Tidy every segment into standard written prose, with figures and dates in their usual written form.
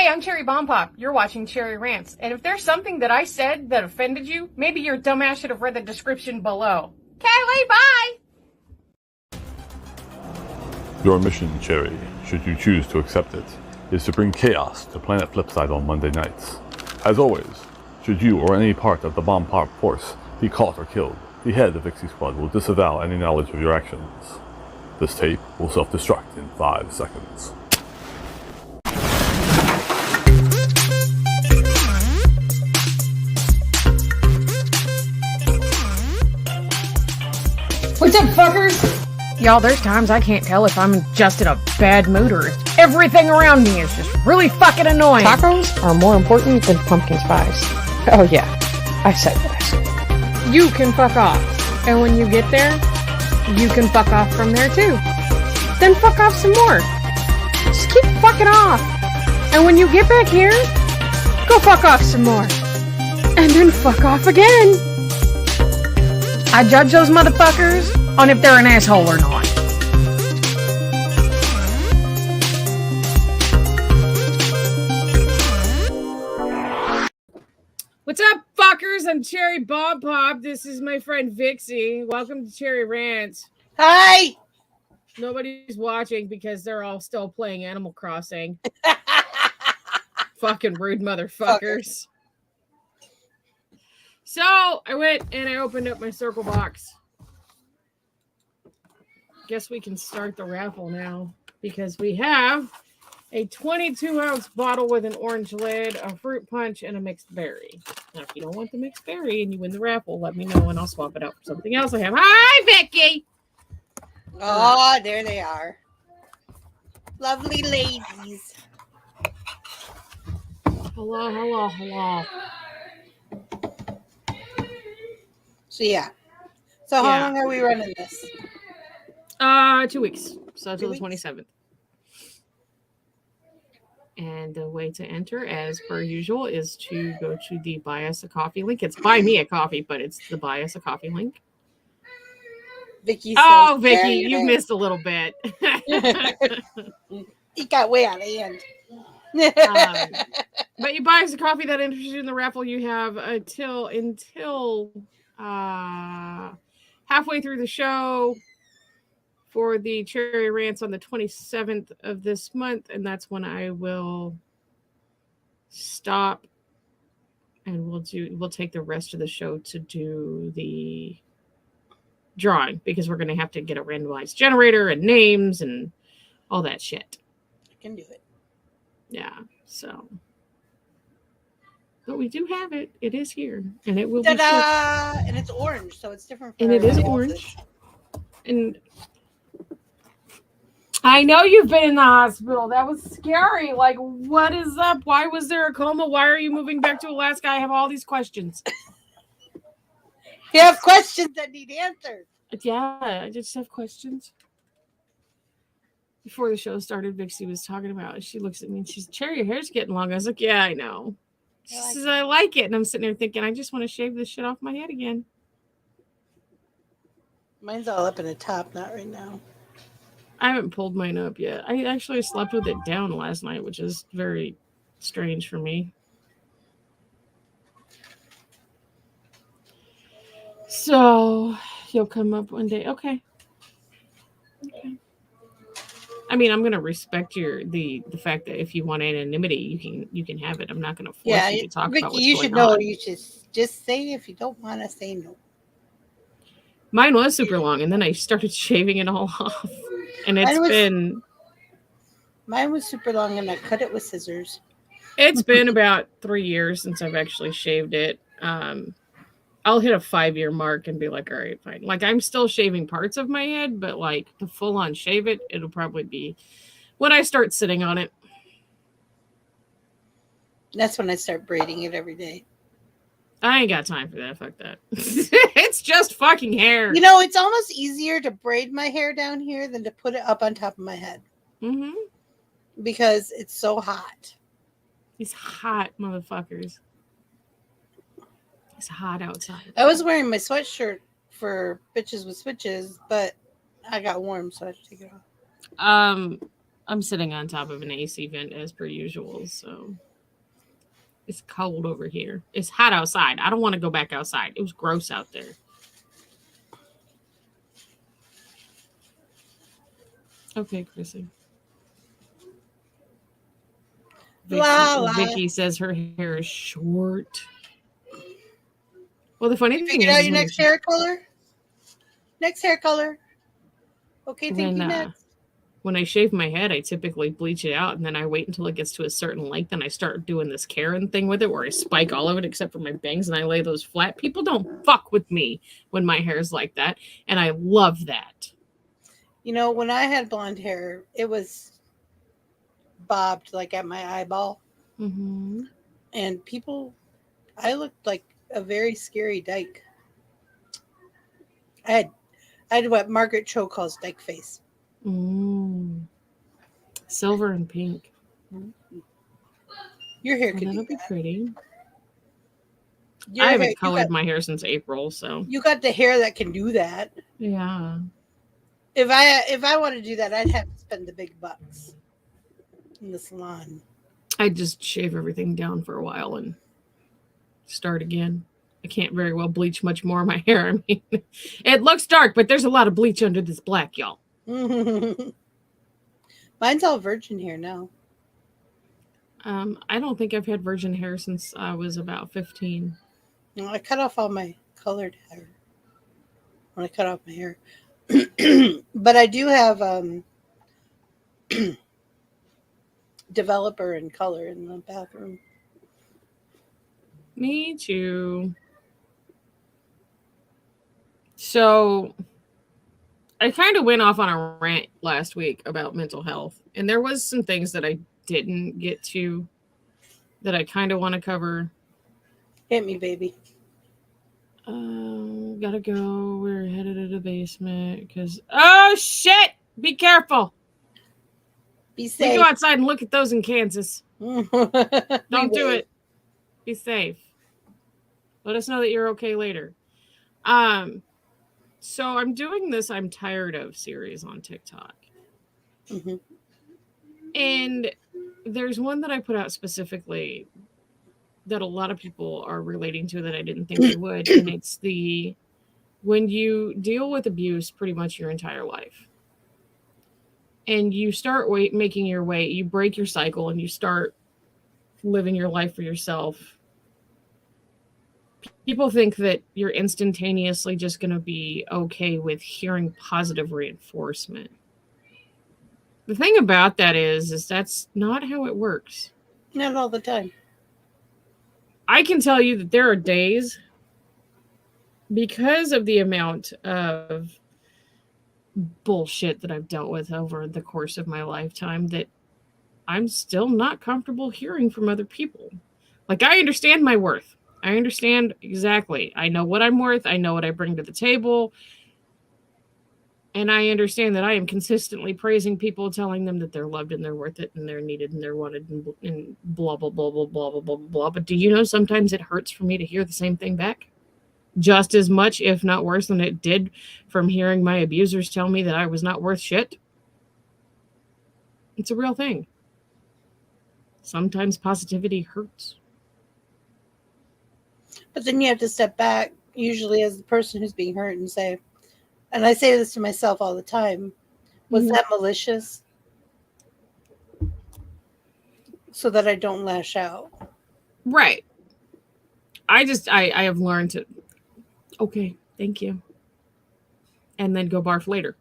Hey, I'm Cherry Bomb Pop. You're watching Cherry Rants. And if there's something that I said that offended you, maybe your dumbass should have read the description below. Kelly, bye! Your mission, Cherry, should you choose to accept it, is to bring chaos to Planet Flipside on Monday nights. As always, should you or any part of the Bomb Pop force be caught or killed, the head of Vixie Squad will disavow any knowledge of your actions. This tape will self-destruct in 5 seconds. What's up, fuckers? Y'all, there's times I can't tell if I'm just in a bad mood or if everything around me is just really fucking annoying. Tacos are more important than pumpkin spice. Oh yeah, I said what I said. You can fuck off. And when you get there, you can fuck off from there too. Then fuck off some more. Just keep fucking off. And when you get back here, go fuck off some more. And then fuck off again. I judge those motherfuckers on if they're an asshole or not. What's up, fuckers? I'm Cherry Bomb Pop. This is my friend Vixie. Welcome to Cherry Rants. Hi! Nobody's watching because they're all still playing Animal Crossing. Fucking rude motherfuckers. So I went and I opened up my circle box. Guess we can start the raffle now because we have a 22-ounce bottle with an orange lid, a fruit punch, and a mixed berry. Now, if you don't want the mixed berry and you win the raffle, let me know and I'll swap it out for something else I have. Hi, Vicky! Oh, there they are. Lovely ladies. Hello, hello, hello. So, yeah. So, how long are we running this? 2 weeks. So, until the 27th. And the way to enter, as per usual, is to go to the Buy Us a Coffee link. It's Buy Me a Coffee, but it's the Buy Us a Coffee link. Vicky oh, Vicky, you missed a little bit. He got way out of hand. But you buy us a coffee that enters you in the raffle. You have until halfway through the show for the Cherry Rants on the 27th of this month, and that's when I will stop and we'll take the rest of the show to do the drawing because we're going to have to get a randomized generator and names and all that shit. I can do it. Yeah, so. But we do have it. It is here. And it will Ta-da! And it's orange, so it's different from and it is orange. And I know you've been in the hospital. That was scary. Like, what is up? Why was there a coma? Why are you moving back to Alaska? I have all these questions. You have questions that need answered. Yeah, I just have questions. Before the show started, Vixie was talking about it. She looks at me and she's, Cherry, your hair's getting long. I was like, yeah, I know. She says, I like it. And I'm sitting there thinking, I just want to shave this shit off my head again. Mine's all up in the top, not right now. I haven't pulled mine up yet. I actually slept with it down last night, which is very strange for me. So you'll come up one day. Okay. I mean, I'm gonna respect the fact that if you want anonymity, you can have it. I'm not gonna force you to talk Vicky, about what's you going should know. on. You should just say if you don't want to say no. Mine was super long, and then I started shaving it all off, and Mine was super long, and I cut it with scissors. It's been about 3 years since I've actually shaved it. I'll hit a 5-year mark and be like, all right, fine. Like, I'm still shaving parts of my head, but like to full on shave it, it'll probably be when I start sitting on it. That's when I start braiding it every day. I ain't got time for that. Fuck that. It's just fucking hair. You know, it's almost easier to braid my hair down here than to put it up on top of my head. Mm-hmm. Because it's so hot. It's hot, motherfuckers. It's hot outside. I was wearing my sweatshirt for Bitches with Switches, but I got warm, so I had to take it off. I'm sitting on top of an AC vent as per usual, so it's cold over here. It's hot outside. I don't want to go back outside. It was gross out there. Okay, Chrissy. Vicky says her hair is short. Well, the funny thing Figured is, out your next hair color? Next hair color. Okay, thank you, next. When I shave my head, I typically bleach it out, and then I wait until it gets to a certain length, and I start doing this Karen thing with it, where I spike all of it except for my bangs, and I lay those flat. People don't fuck with me when my hair's like that, and I love that. You know, when I had blonde hair, it was bobbed like at my eyeball. Mm-hmm. And I looked like a very scary dyke. I had what Margaret Cho calls dyke face. Silver and pink. Your hair could that'll be pretty. Your I haven't colored my hair since April, so you got the hair that can do that. Yeah. If I want to do that, I'd have to spend the big bucks in the salon. I'd just shave everything down for a while and start again. I can't very well bleach much more of my hair. I mean, it looks dark, but there's a lot of bleach under this black, y'all. Mine's all virgin hair now. I don't think I've had virgin hair since I was about 15. No, I cut off all my colored hair when I cut off my hair. But I do have developer and color in the bathroom. Me too. So I kind of went off on a rant last week about mental health, and there was some things that I didn't get to that I kind of want to cover. Hit me, baby. Gotta go. We're headed to the basement because oh shit! Be careful. Be safe. We go outside and look at those in Kansas. Don't do it. Be safe. Let us know that you're okay later. So I'm doing this I'm tired of series on TikTok. Mm-hmm. And there's one that I put out specifically that a lot of people are relating to that I didn't think they would. And it's when you deal with abuse pretty much your entire life and you start making your way, you break your cycle and you start living your life for yourself. People think that you're instantaneously just going to be okay with hearing positive reinforcement. The thing about that is that's not how it works. Not all the time. I can tell you that there are days, because of the amount of bullshit that I've dealt with over the course of my lifetime, that I'm still not comfortable hearing from other people. Like, I understand my worth. I understand exactly. I know what I'm worth. I know what I bring to the table. And I understand that I am consistently praising people, telling them that they're loved and they're worth it and they're needed and they're wanted and blah, blah, blah, blah, blah, blah, blah, blah. But do you know sometimes it hurts for me to hear the same thing back? Just as much, if not worse, than it did from hearing my abusers tell me that I was not worth shit. It's a real thing. Sometimes positivity hurts. But then you have to step back, usually as the person who's being hurt, and say, and I say this to myself all the time, was that malicious? So that I don't lash out. Right. I have learned to, okay, thank you. And then go barf later.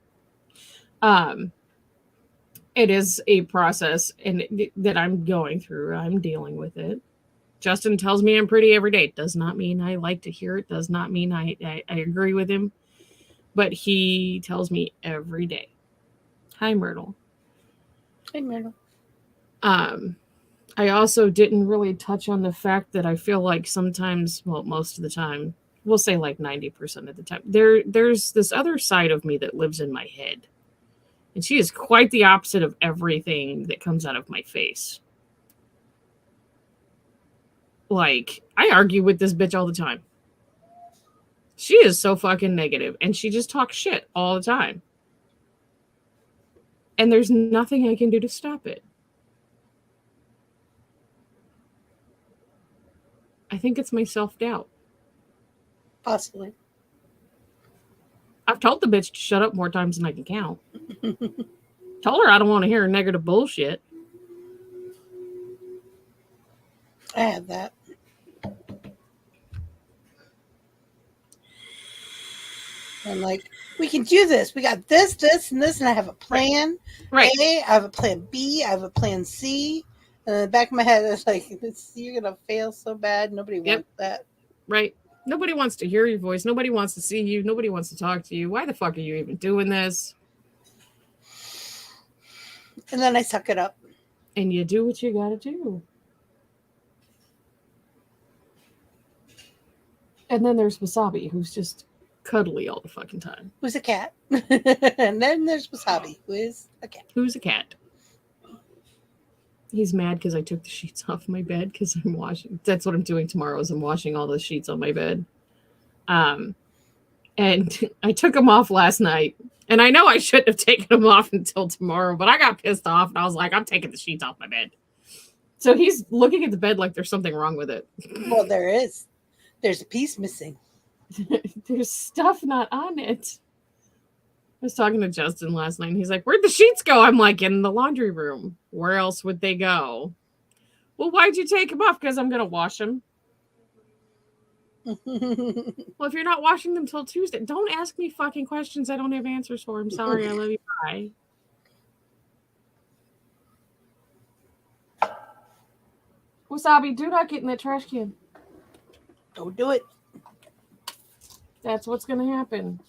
It is a process that I'm going through. I'm dealing with it. Justin tells me I'm pretty every day. Does not mean I like to hear it. Does not mean I agree with him. But he tells me every day. Hi, Myrtle. Hi, Myrtle. I also didn't really touch on the fact that I feel like sometimes, well, most of the time, we'll say like 90% of the time, there's this other side of me that lives in my head. And she is quite the opposite of everything that comes out of my face. Like, I argue with this bitch all the time. She is so fucking negative, and she just talks shit all the time. And there's nothing I can do to stop it. I think it's my self-doubt. Possibly. I've told the bitch to shut up more times than I can count. Told her I don't want to hear negative bullshit. I have that. I'm like, we can do this. We got this, this, and this, and I have a plan. Right. A, I have a plan B, I have a plan C. And in the back of my head, it's like, you're going to fail so bad. Nobody wants that. Right. Nobody wants to hear your voice. Nobody wants to see you. Nobody wants to talk to you. Why the fuck are you even doing this? And then I suck it up. And you do what you gotta do. And then there's Wasabi, who's just cuddly all the fucking time. Who's a cat? And then there's Wasabi, who is a cat. Who's a cat? He's mad because I took the sheets off my bed because I'm washing. That's what I'm doing tomorrow is I'm washing all the sheets on my bed. And I took them off last night. And I know I shouldn't have taken them off until tomorrow, but I got pissed off and I was like, I'm taking the sheets off my bed. So he's looking at the bed like there's something wrong with it. Well, there is. There's a piece missing. There's stuff not on it. I was talking to Justin last night and he's like, where'd the sheets go? I'm like, in the laundry room. Where else would they go? Well, why'd you take them off? Because I'm going to wash them. Well, if you're not washing them till Tuesday, don't ask me fucking questions I don't have answers for. I'm sorry. I love you. Bye. Wasabi, do not get in that trash can. Don't do it. That's what's going to happen.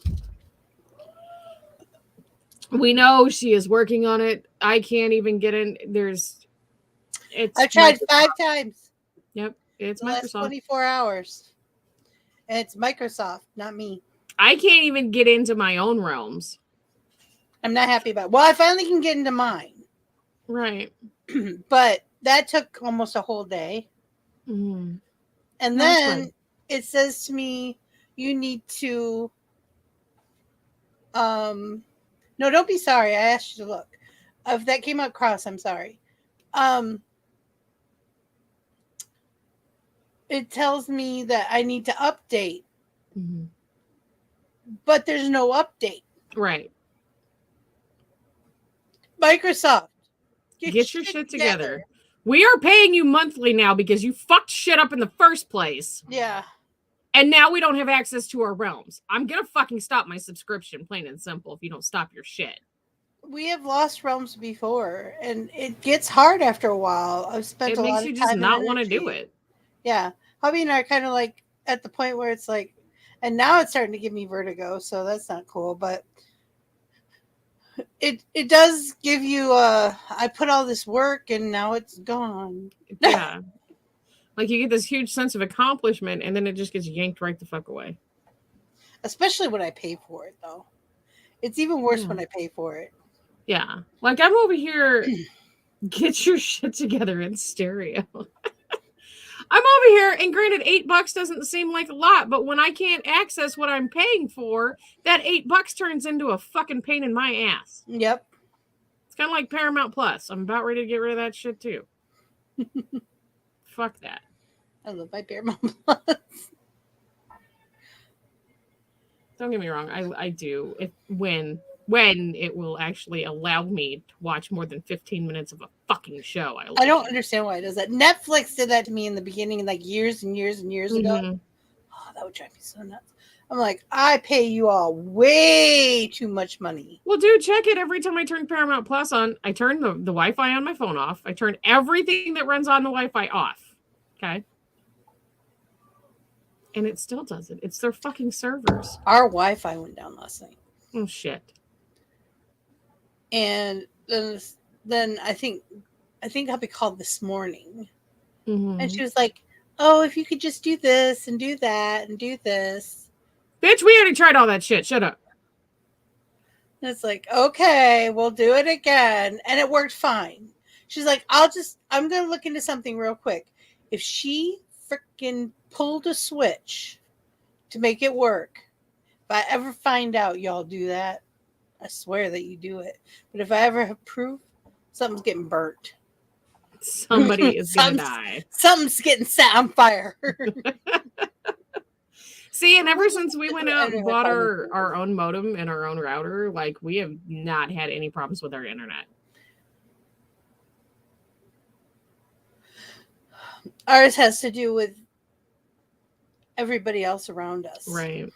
We know she is working on it. I can't even get in. I've tried 5 times. Yep. It's the Microsoft. last 24 hours. And it's Microsoft, not me. I can't even get into my own realms. I'm not happy about it. Well, I finally can get into mine. Right. But that took almost a whole day. Mm-hmm. And then it says to me, you need to... No, don't be sorry. I asked you to look. If that came up cross, I'm sorry. It tells me that I need to update. Mm-hmm. But there's no update. Right. Microsoft. Get your shit together. We are paying you monthly now because you fucked shit up in the first place. Yeah. And now we don't have access to our realms. I'm going to fucking stop my subscription, plain and simple, if you don't stop your shit. We have lost realms before, and it gets hard after a while. I've spent a lot of time. It makes you just not want to do it. Yeah. Hubby and I are kind of like at the point where it's like, and now it's starting to give me vertigo, so that's not cool, but it does give you I put all this work and now it's gone. Yeah. Like you get this huge sense of accomplishment and then it just gets yanked right the fuck away. Especially when I pay for it, though. It's even worse when I pay for it. Yeah. Like I'm over here, get your shit together in stereo. I'm over here, and granted, $8 doesn't seem like a lot, but when I can't access what I'm paying for, that $8 turns into a fucking pain in my ass. Yep. It's kind of like Paramount Plus. I'm about ready to get rid of that shit too. Fuck that. I love my Paramount Plus. Don't get me wrong, I do. When it will actually allow me to watch more than 15 minutes of a fucking show. I don't understand why it does that. Netflix did that to me in the beginning, like years and years and years ago. Oh, that would drive me so nuts. I'm like, I pay you all way too much money. Well, dude, check it. Every time I turn Paramount Plus on, I turn the Wi-Fi on my phone off. I turn everything that runs on the Wi-Fi off. Okay? And it still does it. It's their fucking servers. Our Wi-Fi went down last night. Oh, shit. And then I think Hubby called this morning. Mm-hmm. And she was like, oh, if you could just do this and do that and do this. Bitch, we already tried all that shit. Shut up. And it's like, okay, we'll do it again. And it worked fine. She's like, I'm going to look into something real quick. If she freaking pulled a switch to make it work, if I ever find out y'all do that, I swear that you do it. But if I ever have proof, something's getting burnt. Somebody is gonna die. Something's getting set on fire. See, and ever since we went out and bought our own modem and our own router, like we have not had any problems with our internet. Ours has to do with everybody else around us. Right.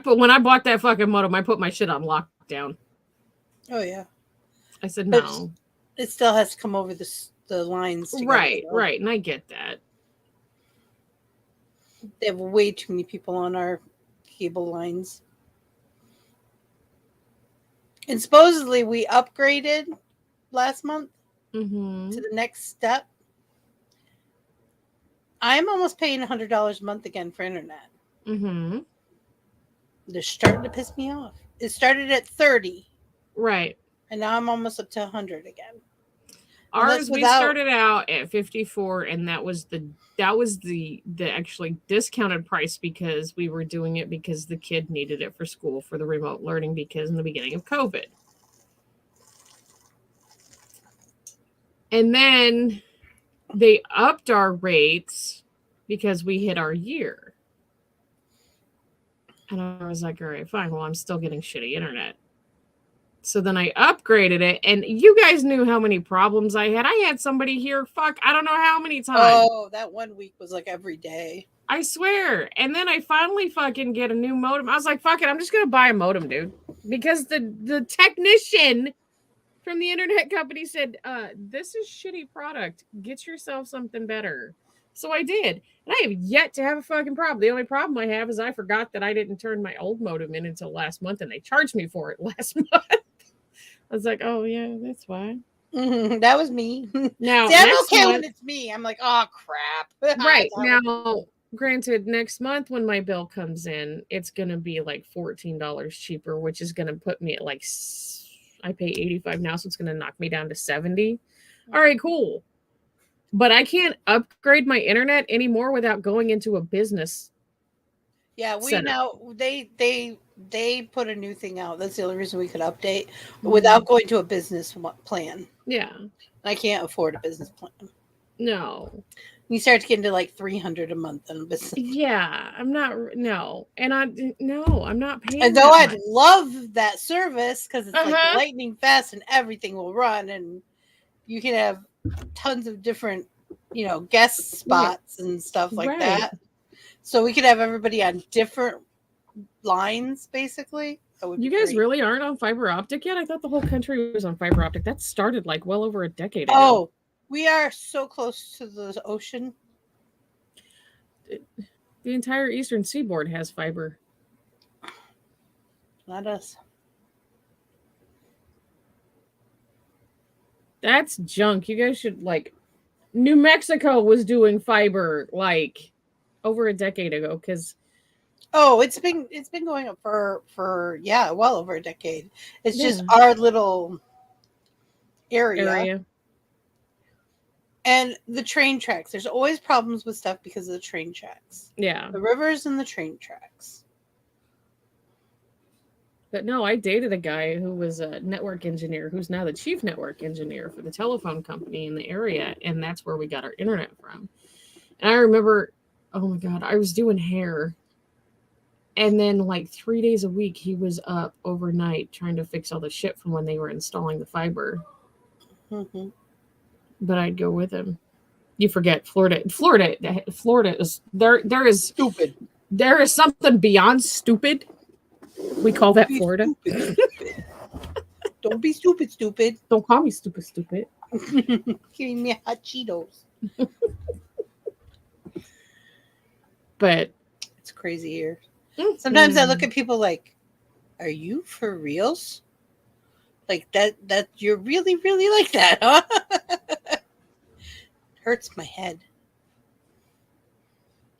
When I bought that fucking modem, I put my shit on lockdown. Oh yeah. I said But no. It still has to come over the lines. Together, Right, though. right, and I get that. They have way too many people on our cable lines. And supposedly we upgraded last month to the next step. I'm almost paying $100 a month again for internet. Mm-hmm. They're starting to piss me off. It started at 30. Right. And now I'm almost up to 100 again. Ours, we started out at 54, and that was the actually discounted price because we were doing it because the kid needed it for school for the remote learning because in the beginning of COVID. And then they upped our rates because we hit our year. And I was like, all right, fine. Well, I'm still getting shitty internet. So then I upgraded it, and you guys knew how many problems I had. I had somebody here, I don't know how many times. Oh, that 1 week was like every day. I swear. And then I finally fucking get a new modem. I was like, fuck it, I'm just going to buy a modem, dude. Because the technician from the internet company said, this is shitty product. Get yourself something better. So I did. And I have yet to have a fucking problem. The only problem I have is I forgot that I didn't turn my old modem in until last month, and they charged me for it last month. I was like, oh, yeah, that's why. Mm-hmm. That was me. Now, see, I'm okay when it's me. I'm like, oh, crap. Right. Now, granted, next month when my bill comes in, it's going to be like $14 cheaper, which is going to put me at like, I pay $85 now, so it's going to knock me down to $70. All right, cool. But I can't upgrade my internet anymore without going into a business. Yeah, we setup. know they put a new thing out. That's the only reason we could update without going to a business plan. Yeah. I can't afford a business plan. No. You start to get into like $300 a month on a business. Yeah, I'm not. No, and I'm not paying. And though I'd love that service because it's like lightning fast and everything will run, and you can have tons of different, guest spots and stuff like that. So we could have everybody on different lines, basically. You guys really aren't on fiber optic yet? I thought the whole country was on fiber optic. That started like well over a decade ago. Oh, we are so close to the ocean. The entire eastern seaboard has fiber. Not us. That's junk. You guys should New Mexico was doing fiber over a decade ago because it's been going up for well over a decade. It's just our little area. And the train tracks. There's always problems with stuff because of the train tracks. Yeah. The rivers and the train tracks. But no, I dated a guy who was a network engineer who's now the chief network engineer for the telephone company in the area. And that's where we got our internet from. And I remember, oh my God, I was doing hair. And then 3 days a week, he was up overnight trying to fix all the shit from when they were installing the fiber. Mm-hmm. But I'd go with him. You forget Florida is there is stupid. There is something beyond stupid. We call that Florida. Stupid. Don't be stupid. Don't call me stupid. Giving me hot Cheetos. But it's crazy here. Sometimes I look at people like, are you for reals? Like that you're really, really like that, huh? Hurts my head.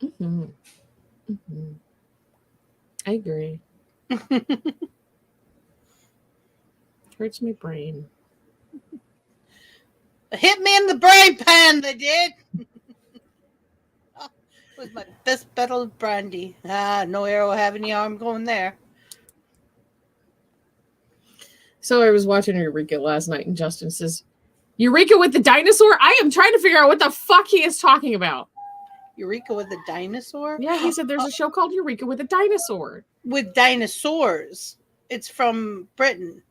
Mm-hmm. Mm-hmm. I agree. Hurts my brain. Hit me in the brain pan, they did. It was my best battle of brandy. No arrow have any arm going there. So I was watching Eureka last night, and Justin says, Eureka with the dinosaur? I am trying to figure out what the fuck he is talking about. Eureka with a dinosaur? Yeah, he said there's a show called Eureka with a dinosaur. With dinosaurs. It's from Britain.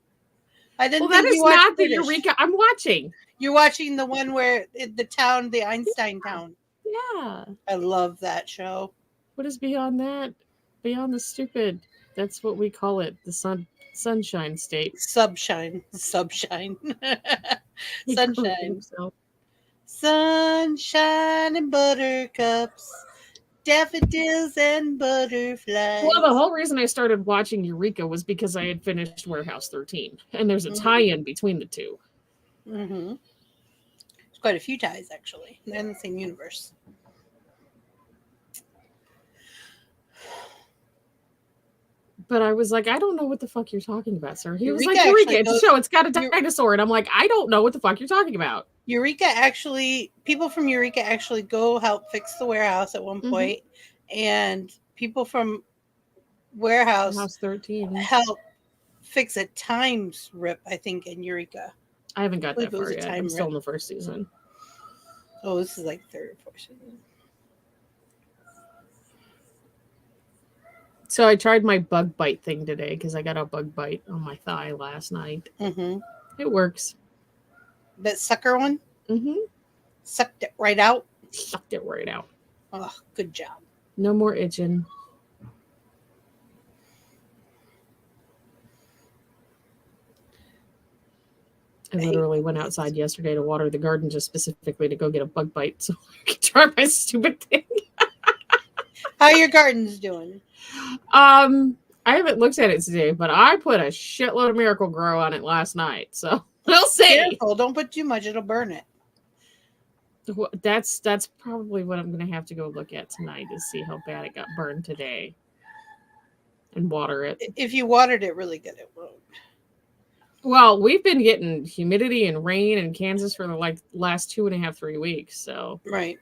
I didn't Well, that think is you watched not the British. Eureka I'm watching. You're watching the one where the Einstein town. Yeah. I love that show. What is beyond that? Beyond the stupid. That's what we call it. The sunshine state. Subshine. He Sunshine. corrected himself. Sunshine and buttercups, daffodils and butterflies. Well, the whole reason I started watching Eureka was because I had finished Warehouse 13. And there's a tie-in between the two. Mm-hmm. There's quite a few ties, actually. They're in the same universe. But I was like, I don't know what the fuck you're talking about, sir. He was Eureka like, Eureka, actually it's a goes- show. It's got a dinosaur. And I'm like, I don't know what the fuck you're talking about. Eureka actually, people from Eureka actually go help fix the warehouse at one point, and people from Warehouse House 13. help fix a times rip, I think, in Eureka. I haven't got believe that it was far a yet. time I'm still rip. in the first season. Oh, this is like third or fourth season. So I tried my bug bite thing today because I got a bug bite on my thigh last night. Mm-hmm. It works. That sucker one Mm-hmm. sucked it right out. Sucked it right out. Oh, good job. No more itching. I literally went outside yesterday to water the garden just specifically to go get a bug bite so I could try my stupid thing. How your gardens doing? I haven't looked at it today, but I put a shitload of Miracle Grow on it last night, so we'll see. Careful, don't put too much; it'll burn it. That's probably what I'm gonna have to go look at tonight to see how bad it got burned today, and water it. If you watered it really good, it won't. Well, we've been getting humidity and rain in Kansas for the last 2.5, 3 weeks, so Right.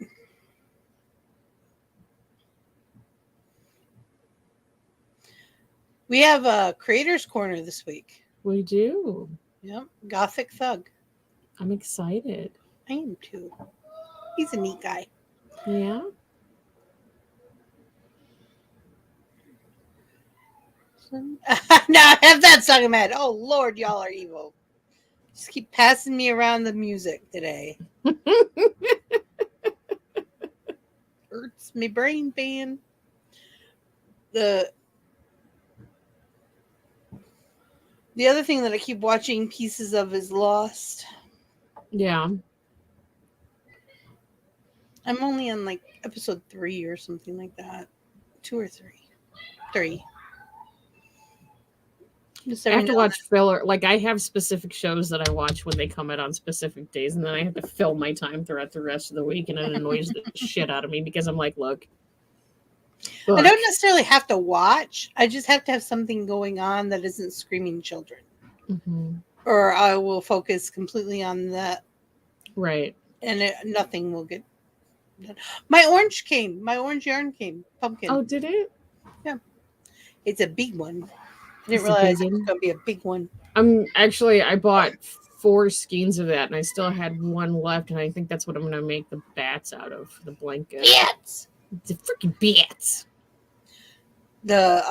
We have a creators corner this week. we do. Yep, Gothic Thug. I'm excited. I am too. He's a neat guy. Yeah. Now I have that song in my head. Oh Lord, y'all are evil. Just keep passing me around the music today. Hurts me brain pan. The other thing that I keep watching pieces of is Lost. Yeah. I'm only on like episode 3 or something like that. 2 or 3. 3. Just I have every to now watch filler. Like, I have specific shows that I watch when they come out on specific days, and then I have to fill my time throughout the rest of the week, and it annoys the shit out of me because I'm like, look. I don't necessarily have to watch. I just have to have something going on that isn't screaming children. Mm-hmm. Or I will focus completely on that, Right. and nothing will get done. My orange yarn came. Pumpkin. Oh, did it? It's a big one. I didn't It's a realize big it was one? going to be a big one. I bought 4 skeins of that, and I still had one left, and I think that's what I'm going to make the bats out of, the blanket. Bats! The freaking bats. No,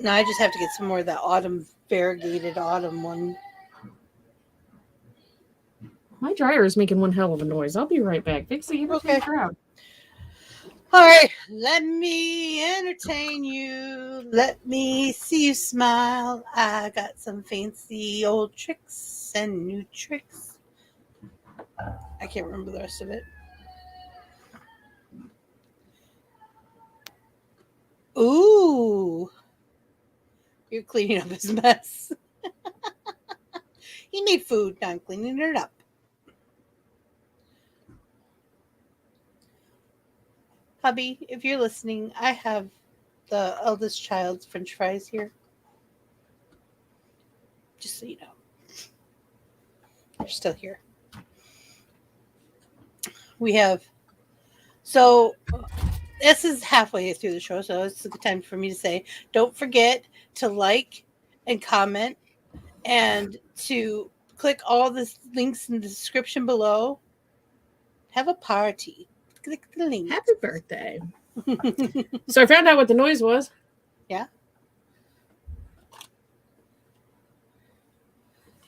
I just have to get some more of that autumn, variegated autumn one. My dryer is making one hell of a noise. I'll be right back. Vixie, you must be Okay. proud. All right, let me entertain you. Let me see you smile. I got some fancy old tricks and new tricks. I can't remember the rest of it. Ooh. You're cleaning up his mess. He made food, now I'm cleaning it up. Hubby, if you're listening, I have the eldest child's French fries here. Just so you know. They're still here. We have, so this is halfway through the show, so it's a good time for me to say, don't forget to like and comment and to click all the links in the description below. Have a party. Click the link. Happy birthday. So I found out what the noise was. Yeah.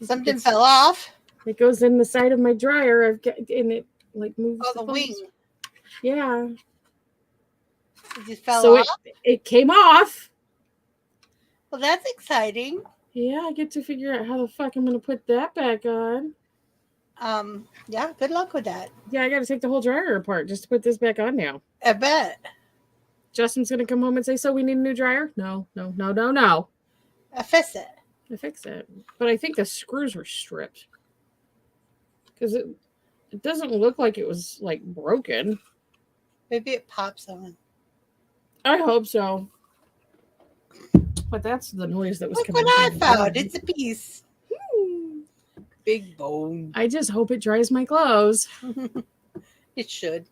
Something fell off. It goes in the side of my dryer. And it like moves. Oh, the wing. Yeah. It just fell So off. it came off. Well, that's exciting. Yeah, I get to figure out how the fuck I'm gonna put that back on. Yeah, good luck with that. Yeah, I gotta take the whole dryer apart just to put this back on now. I bet. Justin's gonna come home and say, "So we need a new dryer?" No. I fix it. I fixed it, but I think the screws were stripped because it doesn't look like it was like broken. Maybe it pops on. I hope so. But that's the noise that was Look coming. what I from the found. dryer. It's a piece. Big bone. I just hope it dries my clothes. It should.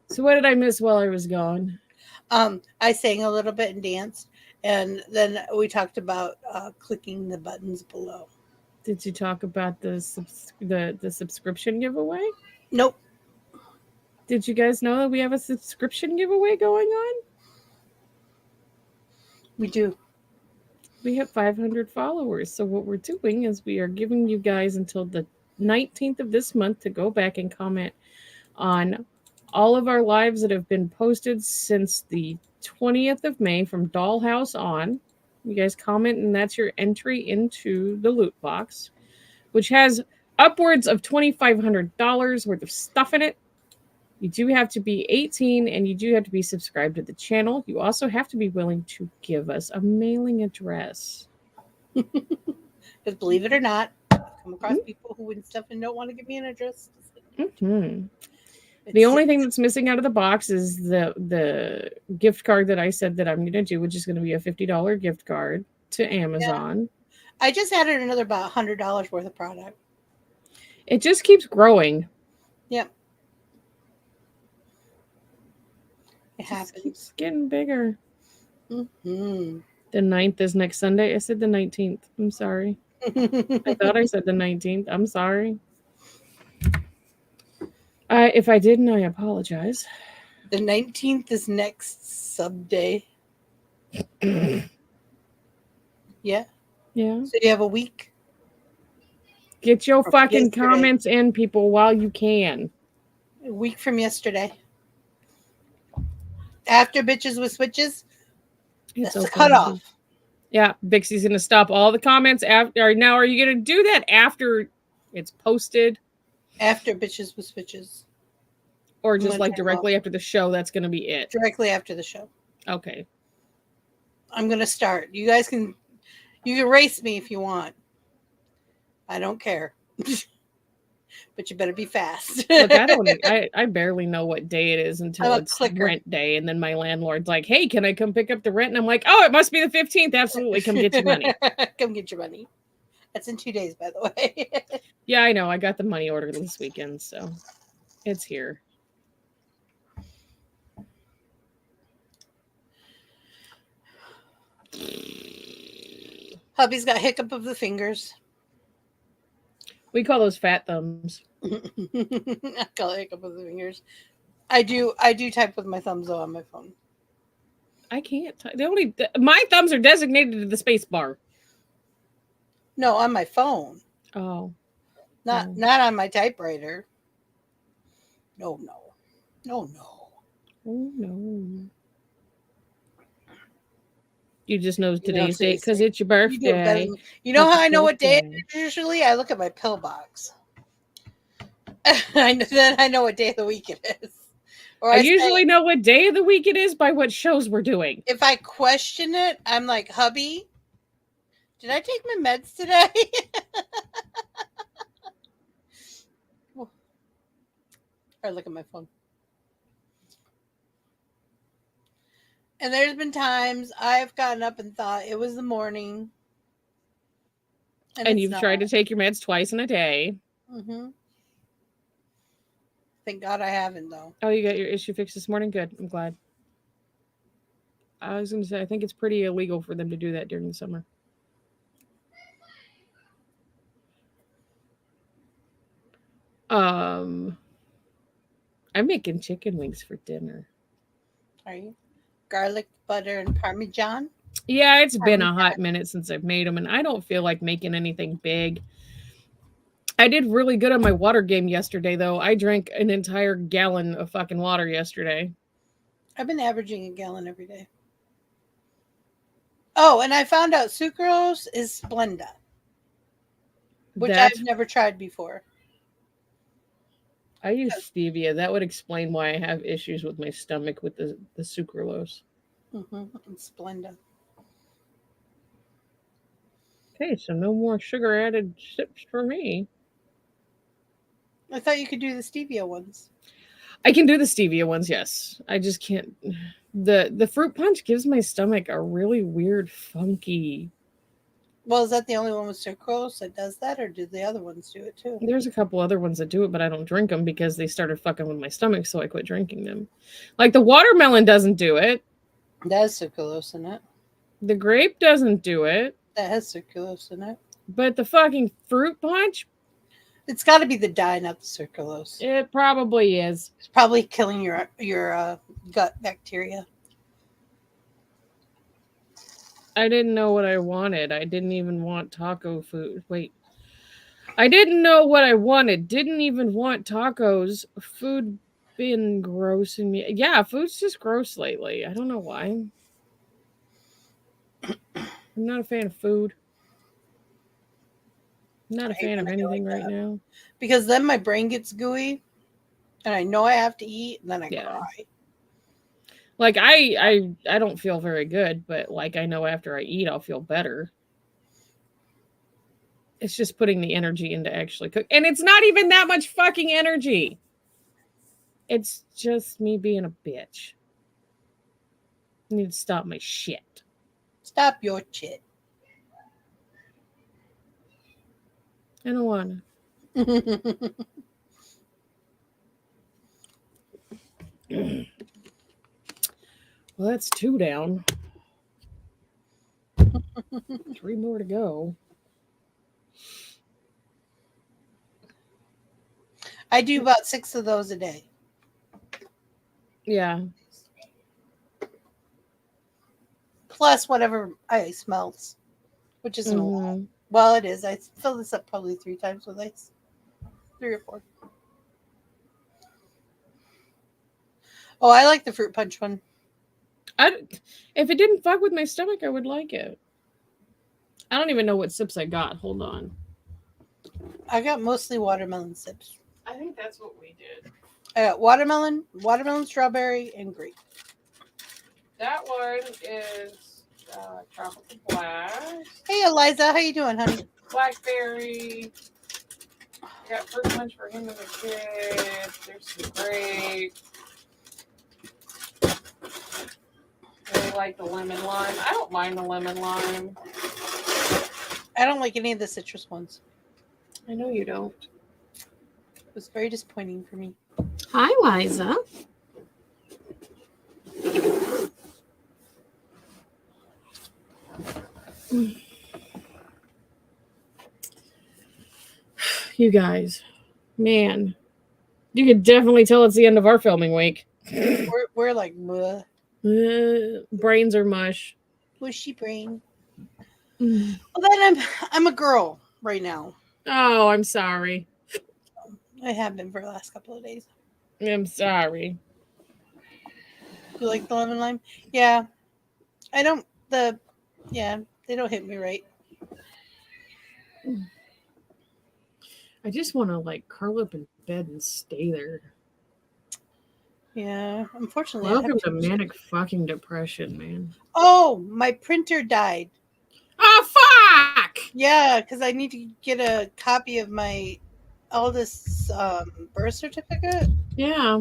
So what did I miss while I was gone? I sang a little bit and danced, and then we talked about clicking the buttons below. Did you talk about the subscription giveaway? Nope. Did you guys know that we have a subscription giveaway going on? We do. We have 500 followers. So what we're doing is we are giving you guys until the 19th of this month to go back and comment on all of our lives that have been posted since the 20th of May from Dollhouse on. You guys comment, and that's your entry into the loot box, which has upwards of $2,500 worth of stuff in it. You do have to be 18, and you do have to be subscribed to the channel. You also have to be willing to give us a mailing address. Because believe it or not, I've come across people who win stuff and don't want to give me an address. Mm-hmm. The only thing that's missing out of the box is the gift card that I said that I'm going to do, which is going to be a $50 gift card to Amazon. I just added another about $100 worth of product. It just keeps growing. Yep. It It happens. keeps getting bigger. Mm-hmm. The 9th is next Sunday. I said the 19th. I'm sorry. I thought I said the 19th. I'm sorry. If I didn't, I apologize. The 19th is next sub day. Yeah. Yeah. So you have a week. Get your From fucking yesterday. comments in, people, while you can. A week from yesterday. After Bitches with Switches, It's that's the open. cutoff. Yeah, Bixie's going to stop all the comments after. Now, are you going to do that after it's posted? After Bitches with Switches. Or I'm just gonna like turn directly after the show, that's going to be it? Directly after the show. Okay. I'm going to start. You guys can race me if you want. I don't care. But you better be fast. Look, I barely know what day it is until I'm a it's clicker. rent day. And then my landlord's like, hey, can I come pick up the rent? And I'm like, oh, it must be the 15th. Absolutely. Come get your money. Come get your money. That's in 2 days, by the way. Yeah, I know. I got the money ordered this weekend. So it's here. Hubby's got hiccup of the fingers. We call those fat thumbs. I call it hiccup of the fingers. I do type with my thumbs though on my phone. I can't. My thumbs are designated to the space bar. No, on my phone. Oh. Not on my typewriter. No. Oh, no. You just know today's date because it's your You do it better birthday. than- You know how I know what day it birthday. is usually? I look at my pillbox. Then I know what day of the week it is. Or I say- usually know what day of the week it is by what shows we're doing. if I question it, I'm like, hubby, did I take my meds today? Or look at my phone. And there's been times I've gotten up and thought it was the morning. And it's you've not. tried to take your meds twice in a day. Mm-hmm. Thank God I haven't, though. Oh, you got your issue fixed this morning? Good. I'm glad. I was going to say, I think it's pretty illegal for them to do that during the summer. I'm making chicken wings for dinner. Are you? Garlic, butter, and Parmesan? Yeah, it's been a hot minute since I've made them, and I don't feel like making anything big. I did really good on my water game yesterday, though. I drank an entire gallon of fucking water yesterday. I've been averaging a gallon every day. Oh, and I found out sucrose is Splenda, which That's I've never tried before. I use stevia. That would explain why I have issues with my stomach with the sucralose. Mm-hmm. It's Splenda. Okay, so no more sugar added sips for me. I thought you could do the stevia ones. I can do the stevia ones, yes. I just can't. The fruit punch gives my stomach a really weird, funky. Well, is that the only one with sucrose that does that, or do the other ones do it too? There's a couple other ones that do it, but I don't drink them because they started fucking with my stomach, so I quit drinking them. Like the watermelon doesn't do it. That has sucralose in it. The grape doesn't do it. That has sucralose in it. But the fucking fruit punch, It's got to be the dye, not the sucralose. it probably is. It's probably killing your gut bacteria. I didn't know what I wanted. I didn't even want taco food. Wait. I didn't know what I wanted. Didn't even want tacos. Food been grossing me. Yeah, food's just gross lately. I don't know why. I'm not a fan of food. I'm not a fan of anything right now. Because then my brain gets gooey, and I know I have to eat, and then I cry. Like I don't feel very good, but like I know after I eat I'll feel better. It's just putting the energy into actually cook. And it's not even that much fucking energy. It's just me being a bitch. I need to stop my shit. Stop your shit. I don't want to. Well, that's 2 down. 3 more to go. I do about 6 of those a day. Yeah. Plus whatever ice melts, which isn't a lot. Well, it is. I fill this up probably 3 times with ice. 3 or 4. Oh, I like the fruit punch one. If it didn't fuck with my stomach, I would like it. I don't even know what sips I got. Hold on. I got mostly watermelon sips. I think that's what we did. I got watermelon, strawberry, and grape. That one is tropical blast. Hey, Eliza, how you doing, honey? Blackberry. I got fruit punch for him and the kids. There's some grape. Really like the lemon lime. I don't mind the lemon lime. I don't like any of the citrus ones. I know you don't. It was very disappointing for me. Hi, Liza. You guys, man, you could definitely tell it's the end of our filming week. We're like, bleh. Brains are mush. Bushy brain. Well, then I'm a girl right now. Oh, I'm sorry. I have been for the last couple of days. I'm sorry. You like the lemon lime? Yeah. They don't hit me right. I just want to like curl up in bed and stay there. Yeah, unfortunately. Welcome to manic fucking depression, man. Oh, my printer died. Oh, fuck! Yeah, because I need to get a copy of my eldest's birth certificate. Yeah.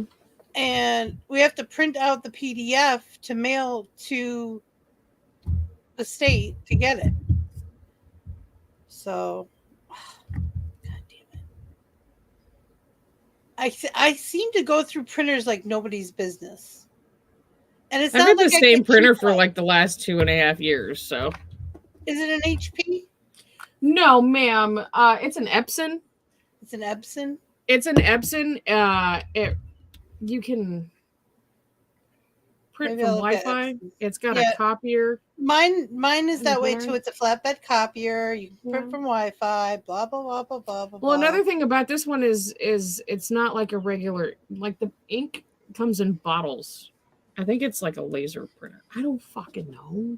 And we have to print out the PDF to mail to the state to get it. So, God damn it. I seem to go through printers like nobody's business. And it's I've not had like the I same can printer keep for up. like the last 2.5 years. So Is it an HP? no, ma'am. It's an Epson. It's an Epson. It's an Epson. You can print Maybe from I'll look at Wi-Fi. Epsons. It's got Yeah. a copier. Mine is And that way there. too. It's a flatbed copier. You can print Yeah. from Wi-Fi. Blah blah blah blah blah blah. Well, another thing about this one is it's not like a regular, like the ink comes in bottles. I think it's like a laser printer. I don't fucking know.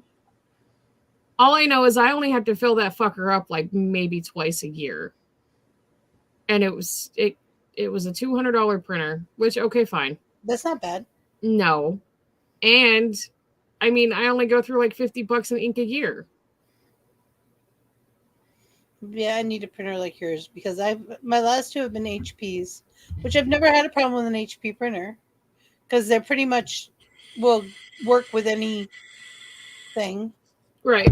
All I know is I only have to fill that fucker up like maybe twice a year. And it was a $200 printer, which okay, fine. That's not bad. No. And I mean, I only go through like $50 in ink a year. Yeah, I need a printer like yours because my last two have been HPs, which I've never had a problem with an HP printer because they're pretty much will work with anything. Right.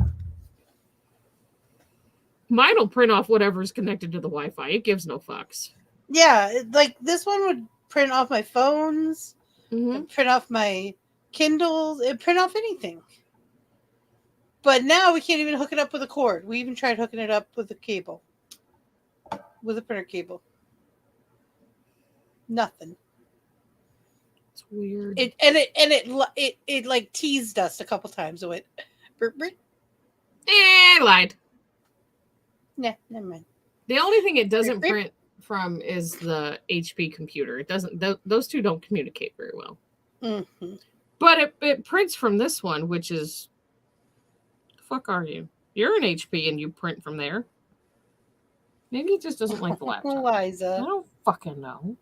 Mine will print off whatever's connected to the Wi-Fi. It gives no fucks. Yeah, like this one would print off my phones, Mm-hmm. print off my Kindles, it print off anything. But now we can't even hook it up with a cord. We even tried hooking it up with a cable, with a printer cable. Nothing. It's weird. It like teased us a couple times. It went, burp, burp. I lied. Nah, never mind. The only thing it doesn't Beep, beep. print from is the HP computer. It doesn't. Those two don't communicate very well. Mm-hmm. But it prints from this one, which is. The fuck are you? You're an HP and you print from there. Maybe it just doesn't like the laptop. I Eliza. don't fucking know.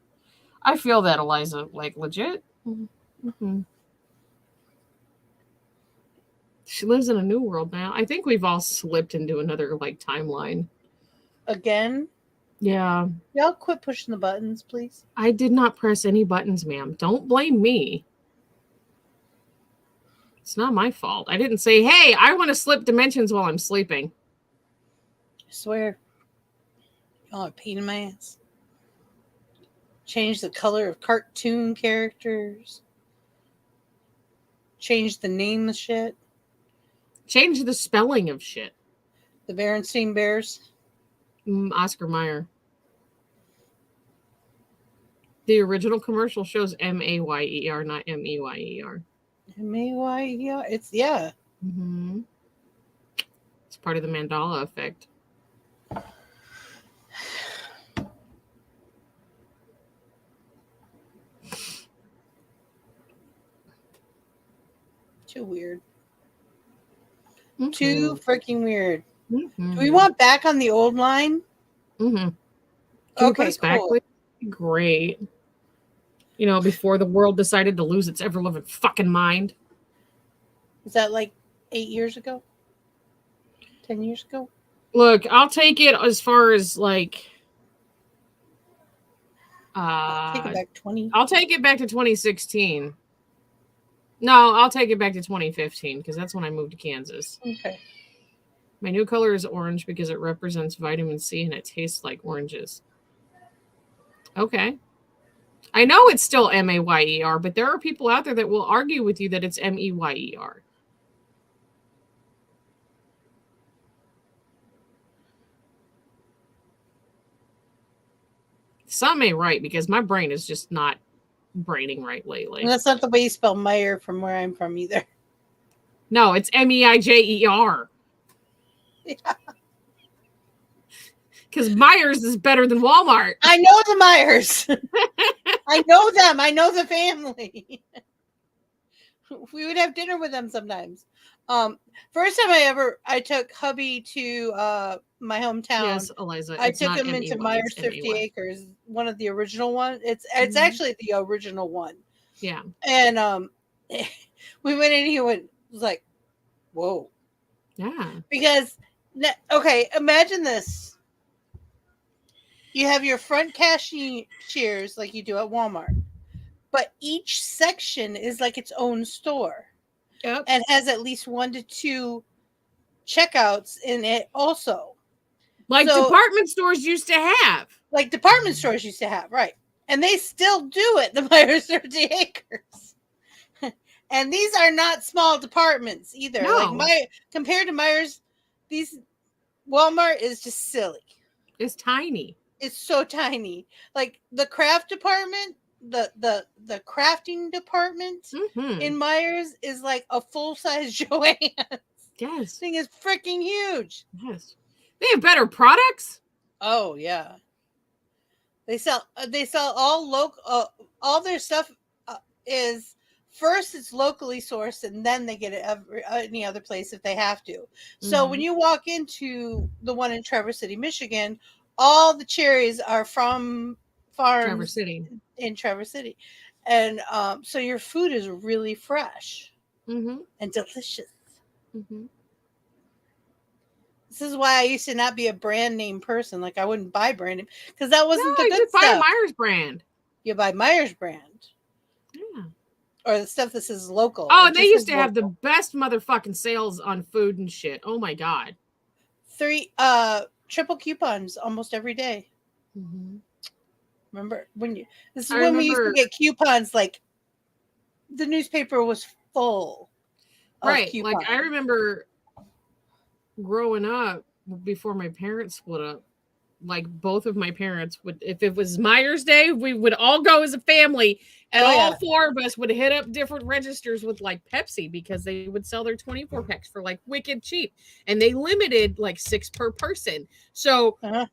I feel that, Eliza, like legit. Mm-hmm. She lives in a new world now. I think we've all slipped into another like timeline. Again? Yeah. Y'all quit pushing the buttons, please. I did not press any buttons, ma'am. Don't blame me. It's not my fault. I didn't say, hey, I want to slip dimensions while I'm sleeping. I swear. Y'all are a pain in my ass. Change the color of cartoon characters. Change the name of shit. Change the spelling of shit. The Berenstain Bears. Oscar Mayer. The original commercial shows Mayer, not Meyer. Mayer. It's, yeah. Mm-hmm. It's part of the Mandela effect. Too weird. Mm-hmm. Too freaking weird. Mm-hmm. Do we want back on the old line? Mm-hmm. Can Okay, you put us back, cool. please? Great. You know, before the world decided to lose its ever-loving fucking mind. Was that like 8 years ago? 10 years ago? Look, I'll take it as far as like Take it back 20. I'll take it back to 2016. No, I'll take it back to 2015 because that's when I moved to Kansas. Okay. My new color is orange because it represents vitamin C and it tastes like oranges. Okay. I know it's still Mayer, but there are people out there that will argue with you that it's Meyer. Some may right because my brain is just not braining right lately. And that's not the way you spell Meyer from where I'm from either. No, it's Meijer. Yeah. Because Myers is better than Walmart. I know the Myers. I know them. I know the family. We would have dinner with them sometimes. First time I took hubby to my hometown. Yes, Eliza. I took him into Myers 50 Acres, one of the original ones. It's actually the original one. Yeah. And we went in, he was like, whoa. Yeah. Because, okay, imagine this. You have your front cashiers like you do at Walmart, but each section is like its own store. Yep. And has at least 1 to 2 checkouts in it also. Like So- department stores used to have. Like department stores used to have, right? And they still do it. The Myers 30 acres. And these are not small departments either. No. Like compared to Myers, these Walmart is just silly. It's tiny. It's so tiny. Like the craft department, the crafting department Mhm. in Myers is like a full size Joanne. Yes. This thing is freaking huge. Yes. They have better products. Oh yeah. They sell all local. All their stuff is first it's locally sourced, and then they get it any other place if they have to. So when you walk into the one in Traverse City, Michigan, all the cherries are from farms Traverse City. in Traverse City, and so your food is really fresh Mm-hmm. and delicious. Mm-hmm. This is why I used to not be a brand name person. Like I wouldn't buy brand name because that wasn't the you good could buy stuff. Myers brand. You buy Myers brand. Yeah. Or the stuff that says local. Oh, It and they just used says to have the local. best motherfucking sales on food and shit. Oh my god. 3 triple coupons almost every day. Mm-hmm. Remember when you? This is I when we used to remember- get coupons. Like the newspaper was full. Of Right. coupons. Like I remember growing up before my parents split up. Like both of my parents would, if it was Myers Day, we would all go as a family, and Oh, all yeah. 4 of us would hit up different registers with like Pepsi because they would sell their 24 packs for like wicked cheap, and they limited like 6 per person. So Uh-huh.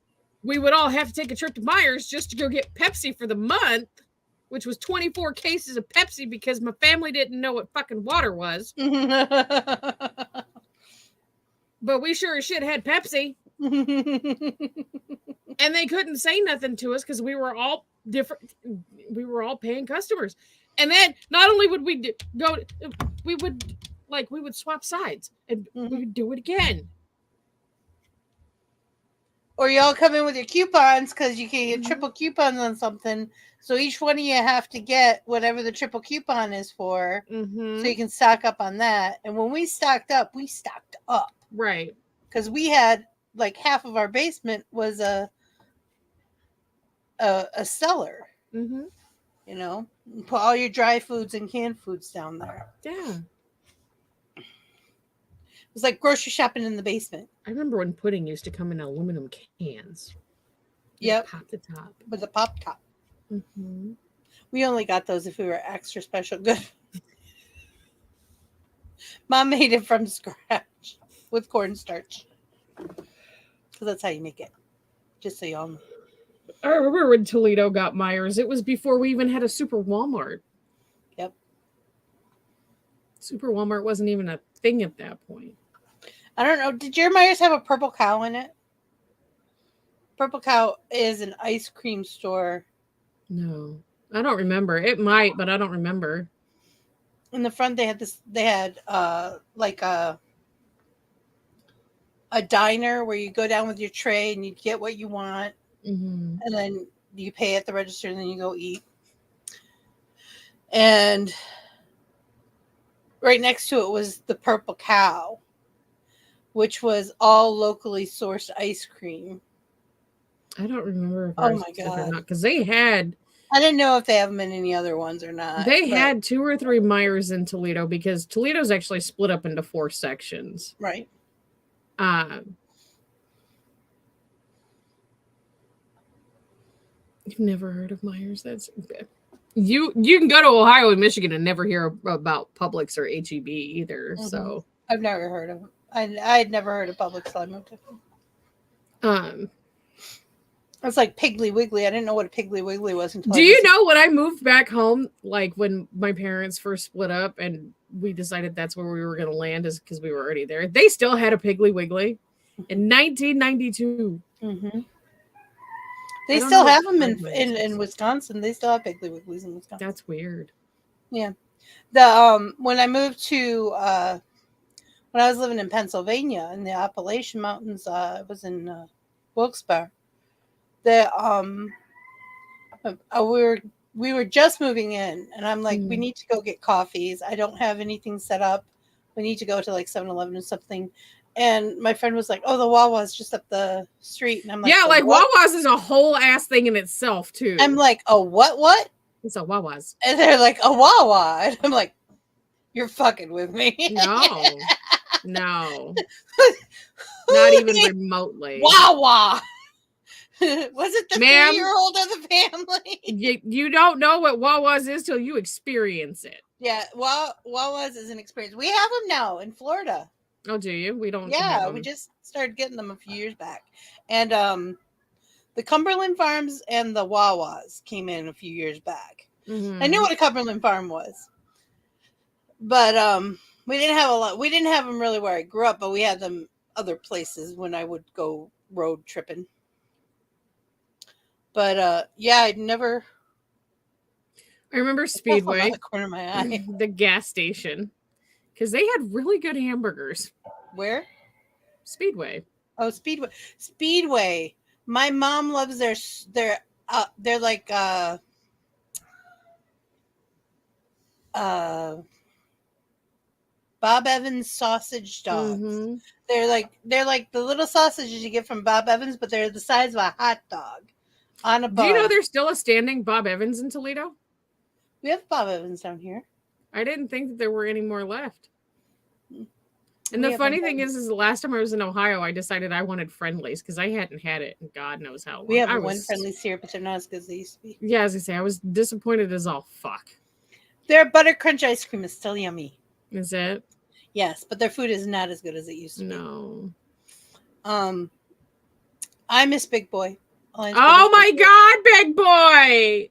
we would all have to take a trip to Myers just to go get Pepsi for the month, which was 24 cases of Pepsi because my family didn't know what fucking water was. But we sure as shit had Pepsi. And they couldn't say nothing to us because we were all different. We were all paying customers. And then not only would we go, we would swap sides and we would do it again. Or you all come in with your coupons because you can get triple coupons on something. So each one of you have to get whatever the triple coupon is for. Mm-hmm. So you can stock up on that. And when we stocked up, Right. because we had like half of our basement was a cellar. Mm-hmm. You know, put all your dry foods and canned foods down there. Yeah. It was like grocery shopping in the basement. I remember when pudding used to come in aluminum cans. Yep. Pop the top. With a pop top. Mm-hmm. We only got those if we were extra special good. Mom made it from scratch with cornstarch. Because that's how you make it. Just so y'all know. I remember when Toledo got Myers. It was before we even had a Super Walmart. Yep. Super Walmart wasn't even a thing at that point. I don't know. Did your Myers have a Purple Cow in it? Purple Cow is an ice cream store. No, I don't remember. It might, but I don't remember. In the front, they had like a diner where you go down with your tray and you get what you want. Mm-hmm. And then you pay at the register and then you go eat. And right next to it was the Purple Cow, which was all locally sourced ice cream. I don't remember if Oh my God. or not, because they had I didn't know if they have them in any other ones or not. they had 2 or 3 Myers in Toledo because Toledo's actually split up into 4 sections. Right. You've never heard of Myers? That's you can go to Ohio and Michigan and never hear about Publix or HEB either. Mhm. So I've never heard of them. I'd never heard of Publix till I moved here. It's like Piggly Wiggly. I didn't know what a Piggly Wiggly was until. do you know when I moved back home, like when my parents first split up and we decided that's where we were going to land is because we were already there. They still had a Piggly Wiggly in 1992. Mm-hmm. They I don't still know have what them the in Wisconsin. They still have Piggly Wigglies in Wisconsin. That's weird. Yeah. The when I moved to when I was living in Pennsylvania in the Appalachian Mountains, I was in Wilkes-Barre. We were just moving in, and I'm like, we need to go get coffees. I don't have anything set up. We need to go to like 7-Eleven or something. And my friend was like, "Oh, the Wawa's just up the street," and I'm like, Yeah, "A like what?" Wawa's is a whole ass thing in itself too. I'm like, "Oh, what?" It's a Wawa's. And they're like, "A Wawa," and I'm like, "You're fucking with me." No, no, not even remotely. Wawa. Was it the Ma'am? 3-year-old of the family? You don't know what Wawa's is till you experience it. Yeah, Wawa's is an experience. We have them now in Florida. Oh, do you? We don't. Yeah, have we them. just started getting them a few years back. And the Cumberland Farms and the Wawas came in a few years back. Mhm. I knew what a Cumberland Farm was. But we didn't have a lot. We didn't have them really where I grew up, but we had them other places when I would go road tripping. But yeah, I'd never. I remember On Speedway, the corner of my eye. the gas station, because they had really good hamburgers. Where? Speedway. Oh, Speedway. Speedway. My mom loves they're like Bob Evans sausage dogs. Mhm. They're like the little sausages you get from Bob Evans, but they're the size of a hot dog on a bun. Do you know there's still a standing Bob Evans in Toledo? We have Bob Evans down here. I didn't think that there were any more left. And We the have funny one thing is the last time I was in Ohio, I decided I wanted Friendlies because I hadn't had it in God knows how long. We have I one was, friendly syrup, but they're not as good as they used to be. Yeah, as I say, I was disappointed as all fuck. Their butter crunch ice cream is still yummy. Is it? Yes, but their food is not as good as it used to No. be. I miss Big Boy. Oh my God, Big Boy!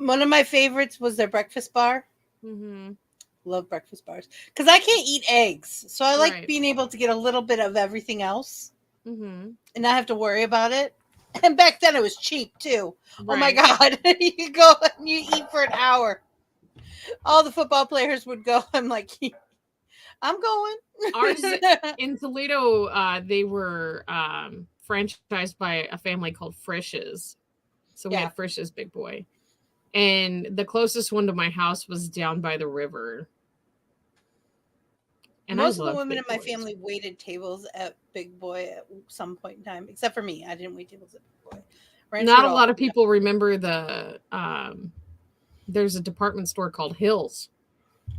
One of my favorites was their breakfast bar. Mm-hmm. Love breakfast bars because I can't eat eggs, so I like Right. being able to get a little bit of everything else Mm-hmm. and not have to worry about it. And back then it was cheap too. Oh my Right. God. You go and you eat for an hour. All the football players would go. I'm like, I'm going. Ours in Toledo, they were franchised by a family called Frisch's. So we Yeah. had Frisch's Big Boy. And the closest one to my house was down by the river. And Most I of the loved women Big in my Boys. family waited tables at Big Boy at some point in time, except for me. I didn't wait tables at Big Boy. Ranch Not it a all. lot of people remember the there's a department store called Hills.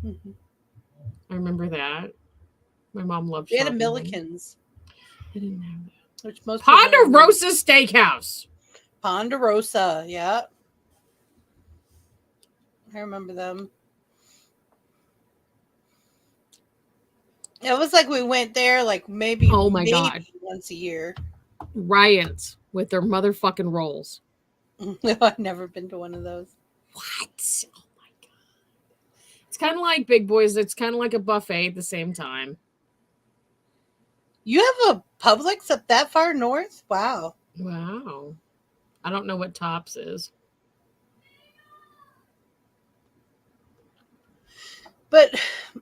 Mhm. I remember that. My mom loved We had a shopping there. Milliken's, I didn't have that. which most people don't remember. Ponderosa Steakhouse. Ponderosa, yeah. I remember them. It was like we went there like maybe Oh my God. once a year. Ryan's with their motherfucking rolls. I've never been to one of those. What? Oh my God. It's kind of like Big Boys. It's kind of like a buffet at the same time. You have a Publix up that far north? Wow. Wow. I don't know what Tops is. But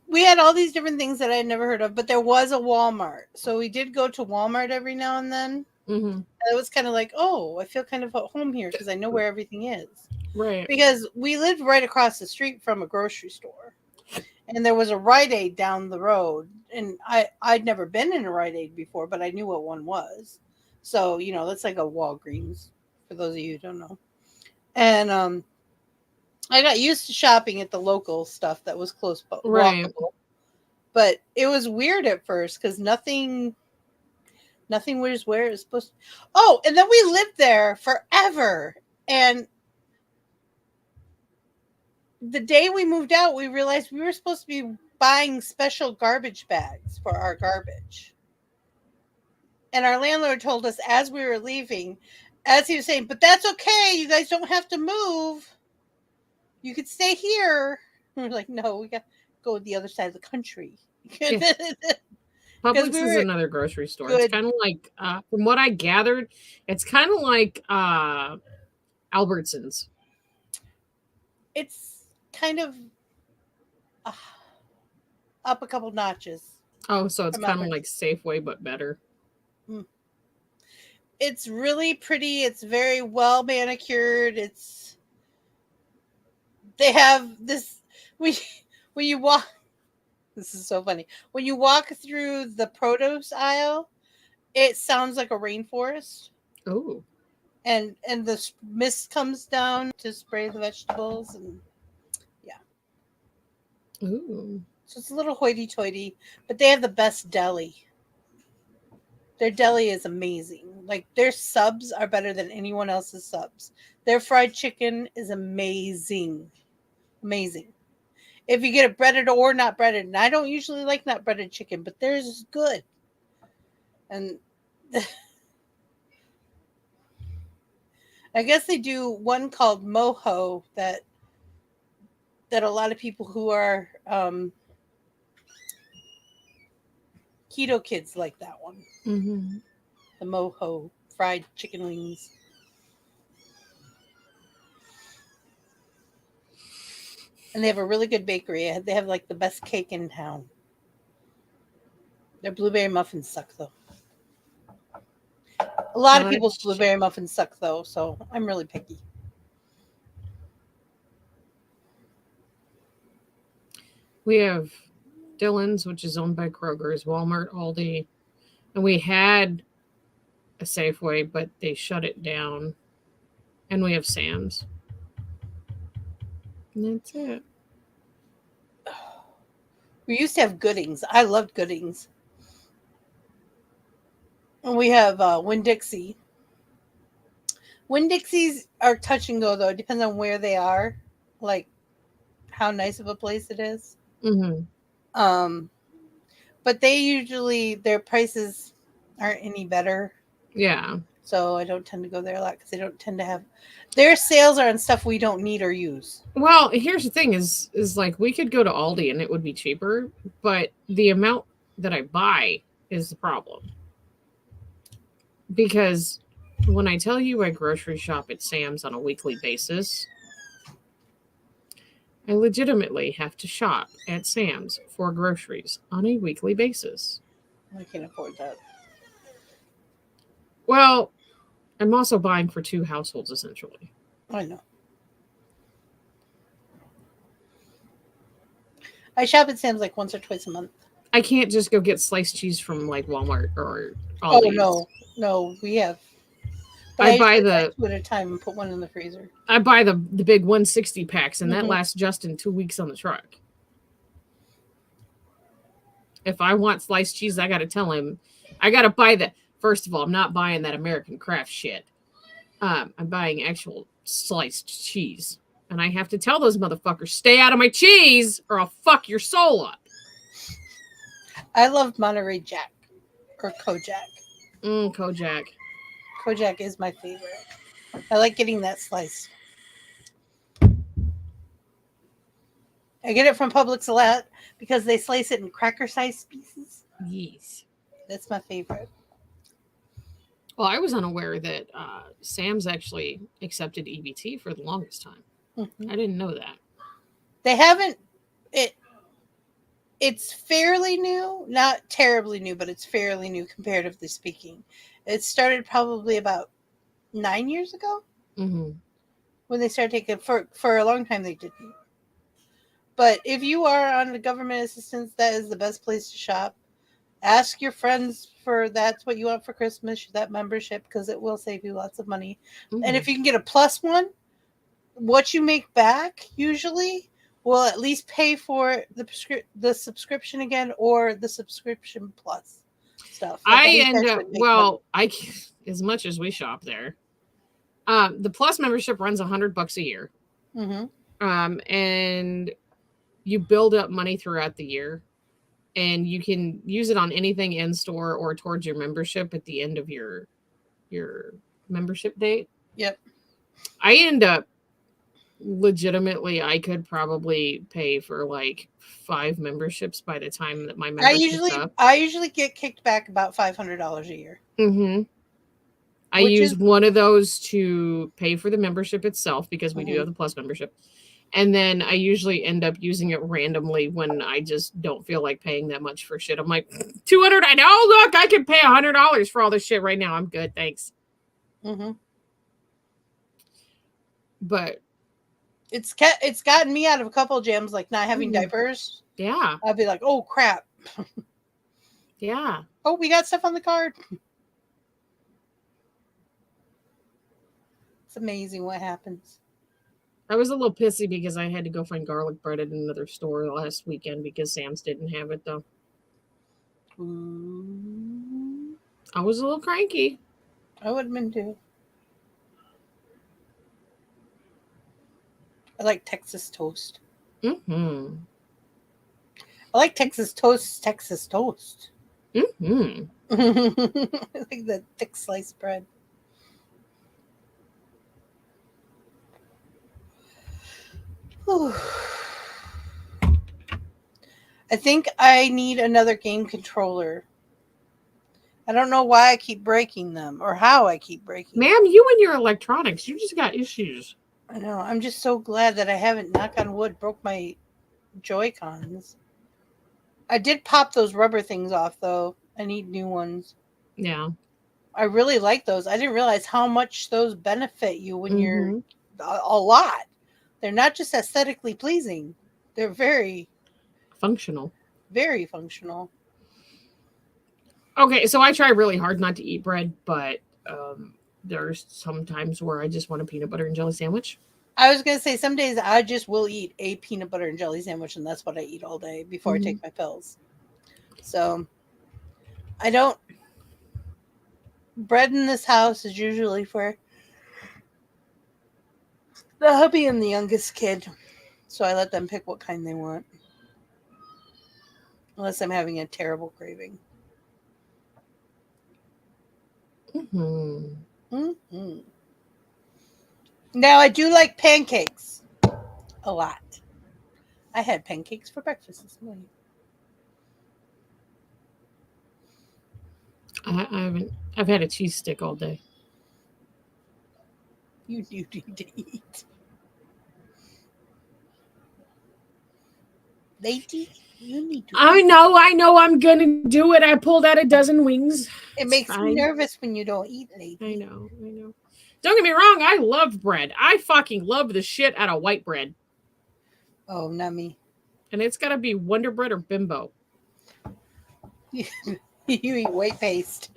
we had all these different things that I had never heard of, but there was a Walmart. So we did go to Walmart every now and then. Mm-hmm. It was kind of like, oh, I feel kind of at home here because I know where everything is. Right. Because we lived right across the street from a grocery store. And there was a Rite Aid down the road. And I'd never been in a Rite Aid before, but I knew what one was. So, you know, that's like a Walgreens, for those of you who don't know. And I got used to shopping at the local stuff that was close, but Right. walkable. But it was weird at first because nothing was where it's supposed to. Oh, and then we lived there forever. And the day we moved out, we realized we were supposed to be buying special garbage bags for our garbage. And our landlord told us as we were leaving, as he was saying, but that's okay. You guys don't have to move. You could stay here. And we're like, no, we got to go to the other side of the country. Yeah. Publix we is were another grocery store. good. It's kind of like, from what I gathered, it's kind of like Albertsons. It's kind of up a couple notches. Oh, so it's From kind of Albertsons. like Safeway, but better. It's really pretty. It's very well manicured. They have this when you walk. This is so funny. When you walk through the produce aisle, it sounds like a rainforest. Oh. And the mist comes down to spray the vegetables, and Ooh. so it's a little hoity-toity, but they have the best deli. Their deli is amazing. Like, their subs are better than anyone else's subs. Their fried chicken is amazing. Amazing. If you get it breaded or not breaded, and I don't usually like not breaded chicken, but theirs is good. And I guess they do one called Moho that a lot of people who are keto kids like that one. Mm-hmm. The Moho fried chicken wings. And they have a really good bakery. They have like the best cake in town. Their blueberry muffins suck though. A lot of people's blueberry muffins suck though, so I'm really picky. We have Dillon's, which is owned by Kroger's, Walmart, Aldi, and we had a Safeway, but they shut it down. And we have Sam's. And that's it. We used to have Goodings. I loved Goodings. And we have Winn-Dixie. Winn-Dixies are touch and go, though. It depends on where they are, like how nice of a place it is. Mm-hmm. But they usually, their prices aren't any better. Yeah. So I don't tend to go there a lot because they don't tend to have, their sales are on stuff we don't need or use. Well, here's the thing is like we could go to Aldi and it would be cheaper, but the amount that I buy is the problem. Because when I tell you I grocery shop at Sam's on a weekly basis, I legitimately have to shop at Sam's for groceries on a weekly basis. I can't afford that. Well, I'm also buying for 2 households, essentially. I know. I shop at Sam's like once or twice a month. I can't just go get sliced cheese from like Walmart or Aldi's. Oh, no, we have. But I buy the 2 at a time and put one in the freezer. I buy the big 160 packs, and that lasts Justin 2 weeks on the truck. If I want sliced cheese, I got to tell him, I got to buy that. First of all, I'm not buying that American craft shit. I'm buying actual sliced cheese. And I have to tell those motherfuckers, stay out of my cheese or I'll fuck your soul up. I love Monterey Jack or Kojak. Kojak. Kojak is my favorite. I like getting that slice. I get it from Publix a lot because they slice it in cracker-sized pieces. Yes. That's my favorite. Well, I was unaware that Sam's actually accepted EBT for the longest time. Mm-hmm. I didn't know that. They haven't. It's fairly new, not terribly new, but it's fairly new comparatively speaking. It started probably about 9 years ago when they started taking for a long time. They didn't. But if you are on the government assistance, that is the best place to shop. Ask your friends for that's what you want for Christmas, that membership, because it will save you lots of money. And if you can get a plus one, what you make back usually will at least pay for the subscription again or the subscription plus stuff. Like I end up, well, money. As much as we shop there, the plus membership runs $100 a year. And you build up money throughout the year. And you can use it on anything in store or towards your membership at the end of your membership date. Yep. I end up legitimately, I could probably pay for like 5 memberships by the time that my membership's up. I usually get kicked back about $500 a year. I use one of those to pay for the membership itself because we do have the plus membership. And then I usually end up using it randomly when I just don't feel like paying that much for shit. I'm like, $200. I know, look, I can pay $100 for all this shit right now. I'm good. Thanks. But It's gotten me out of a couple of jams, like not having diapers. Yeah. I'll be like, oh crap. Yeah. Oh, we got stuff on the card. It's amazing what happens. I was a little pissy because I had to go find garlic bread at another store last weekend because Sam's didn't have it though. Ooh. I was a little cranky. I would have been too. I like Texas toast. Mm-hmm. I like Texas toast. Mm-hmm. I like the thick sliced bread. Whew. I think I need another game controller. I don't know why I keep breaking them or how I keep breaking them. Ma'am, you and your electronics, you just got issues. I know. I'm just so glad that I haven't, knock on wood, broke my Joy-Cons. I did pop those rubber things off, though. I need new ones. Yeah. I really like those. I didn't realize how much those benefit you when you're a lot. They're not just aesthetically pleasing. They're very functional. Very functional. Okay, so I try really hard not to eat bread, but there's some times where I just want a peanut butter and jelly sandwich. I was going to say some days I just will eat a peanut butter and jelly sandwich, and that's what I eat all day before I take my pills. So I don't. Bread in this house is usually for the hubby and the youngest kid. So I let them pick what kind they want. Unless I'm having a terrible craving. Now I do like pancakes a lot. I had pancakes for breakfast this morning. I haven't. I've had a cheese stick all day. You do need to eat. Lady, you need to I know. I'm gonna do it. I pulled out a dozen wings. It makes me nervous when you don't eat, lady. I know. Don't get me wrong. I love bread. I fucking love the shit out of white bread. Oh, not me. And it's gotta be Wonder Bread or Bimbo. You eat white paste.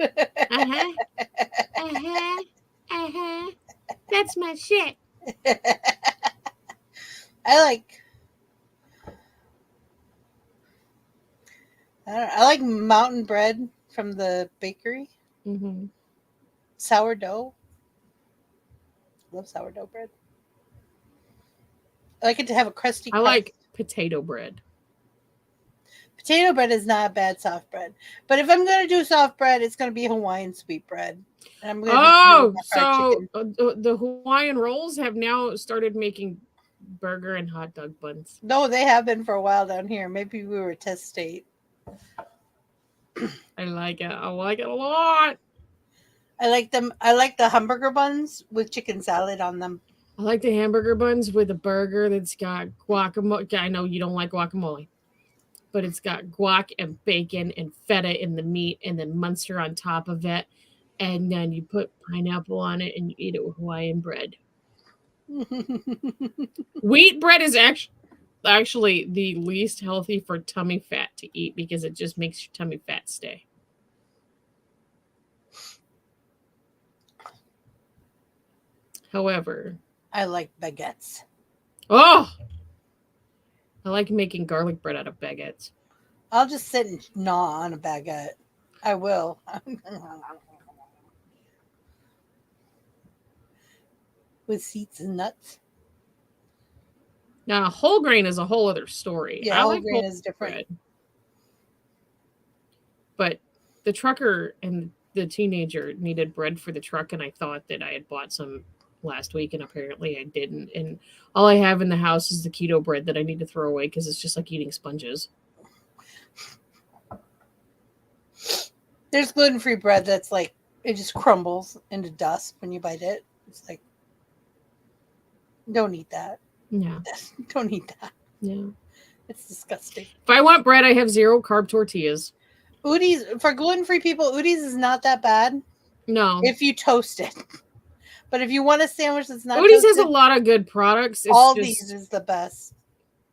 That's my shit. I like mountain bread from the bakery. Sourdough. Love sourdough bread. I like it to have a crusty crust. I like potato bread. Potato bread is not bad soft bread. But if I'm going to do soft bread, it's going to be Hawaiian sweet bread. And I'm going to the Hawaiian rolls have now started making burger and hot dog buns. No, they have been for a while down here. Maybe we were a test state. I like it. I like it a lot. I like them. I like the hamburger buns with chicken salad on them. I like the hamburger buns with a burger that's got guacamole. I know you don't like guacamole, but it's got guac and bacon and feta in the meat and then Munster on top of it. And then you put pineapple on it and you eat it with Hawaiian bread. Wheat bread is actually the least healthy for tummy fat to eat because it just makes your tummy fat stay. However, I like baguettes. Oh, I like making garlic bread out of baguettes. I'll just sit and gnaw on a baguette. I will. With seeds and nuts. Now, whole grain is a whole other story. Yeah, whole grain is different. Bread. But the trucker and the teenager needed bread for the truck, and I thought that I had bought some last week, and apparently I didn't. And all I have in the house is the keto bread that I need to throw away because it's just like eating sponges. There's gluten-free bread that's like, it just crumbles into dust when you bite it. It's like, don't eat that. Yeah. Don't eat that. Yeah. It's disgusting. If I want bread, I have 0 carb tortillas. Udi's, for gluten-free people, Udi's is not that bad. No. If you toast it. But if you want a sandwich that's not Odie's has toasted, a lot of good products. It's all just, these is the best.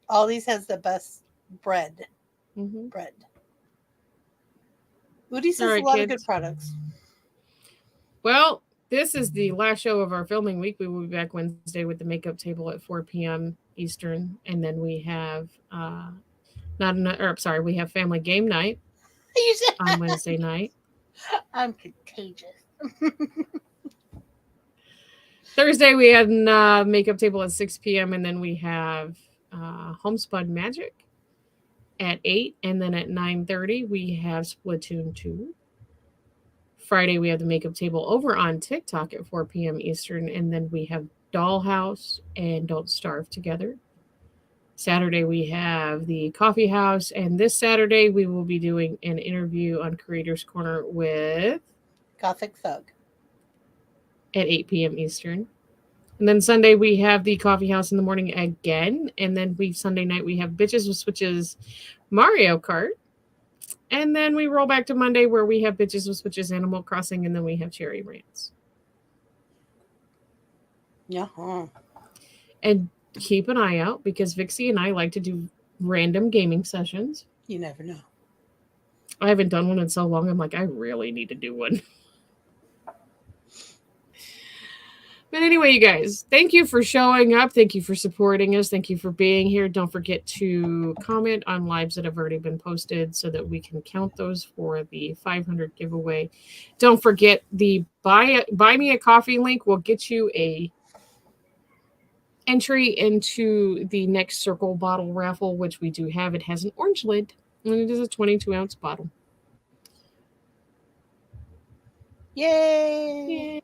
All these has the best bread. Mhm. Bread. Udis has All a right, lot of kids. good products. Well, this is the last show of our filming week. We will be back Wednesday with the makeup table at 4 p.m. Eastern, and then we have we have family game night You said on Wednesday night. I'm contagious. Thursday we had makeup table at 6 p.m. and then we have Homespun Magic at 8, and then at 9:30 we have Splatoon 2. Friday we have the makeup table over on TikTok at 4 p.m. Eastern, and then we have Dollhouse and Don't Starve Together. Saturday we have the Coffee House, and this Saturday we will be doing an interview on Creators Corner with Gothic Thug. at 8 p.m. Eastern. And then Sunday we have the Coffee House in the morning again, and then Sunday night we have Bitches with Switches Mario Kart. And then we roll back to Monday where we have Bitches with Switches Animal Crossing, and then we have Cherry Rants. Yeah. And keep an eye out because Vixie and I like to do random gaming sessions. You never know. I haven't done one in so long. I'm like, I really need to do one. But anyway, you guys, thank you for showing up. Thank you for supporting us. Thank you for being here. Don't forget to comment on lives that have already been posted so that we can count those for the 500 giveaway. Don't forget the buy me a coffee link will get you a entry into the next circle bottle raffle, which we do have. It has an orange lid, and it is a 22-ounce bottle. Yay! Yay.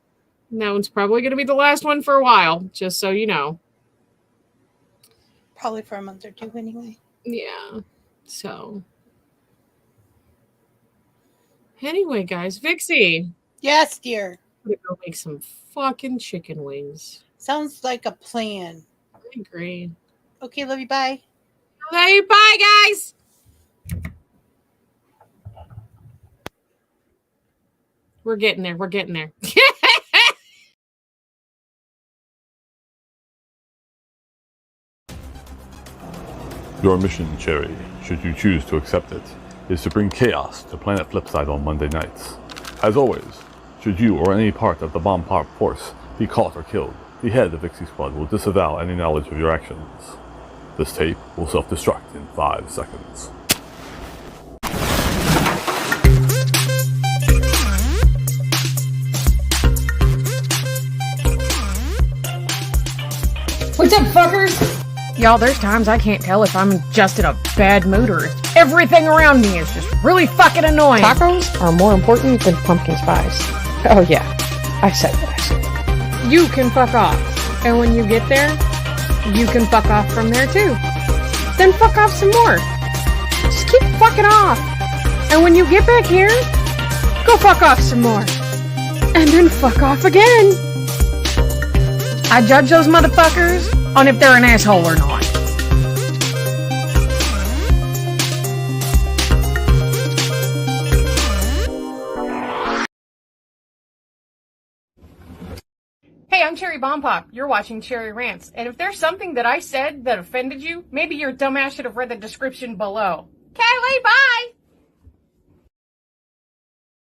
And that one's probably going to be the last one for a while, just so you know. Probably for a month or two anyway. Yeah. So. Anyway, guys, Vixie. Yes, dear. I'm going to go make some fucking chicken wings. Sounds like a plan. I agree. Okay, love you. Bye. Love you. Bye, guys. We're getting there. We're getting there. Your mission, Cherry, should you choose to accept it, is to bring chaos to Planet Flipside on Monday nights. As always, should you or any part of the bomb pop force be caught or killed, the head of Vixie Squad will disavow any knowledge of your actions. This tape will self-destruct in 5 seconds. What's up, fuckers? Y'all, there's times I can't tell if I'm just in a bad mood or if everything around me is just really fucking annoying. Tacos are more important than pumpkin spice. Oh yeah, I said what I said. You can fuck off. And when you get there, you can fuck off from there too. Then fuck off some more. Just keep fucking off. And when you get back here, go fuck off some more. And then fuck off again. I judge those motherfuckers on if they're an asshole or not. Hey, I'm Cherry Bomb Pop. You're watching Cherry Rants. And if there's something that I said that offended you, maybe your dumbass should have read the description below. Kylie, bye!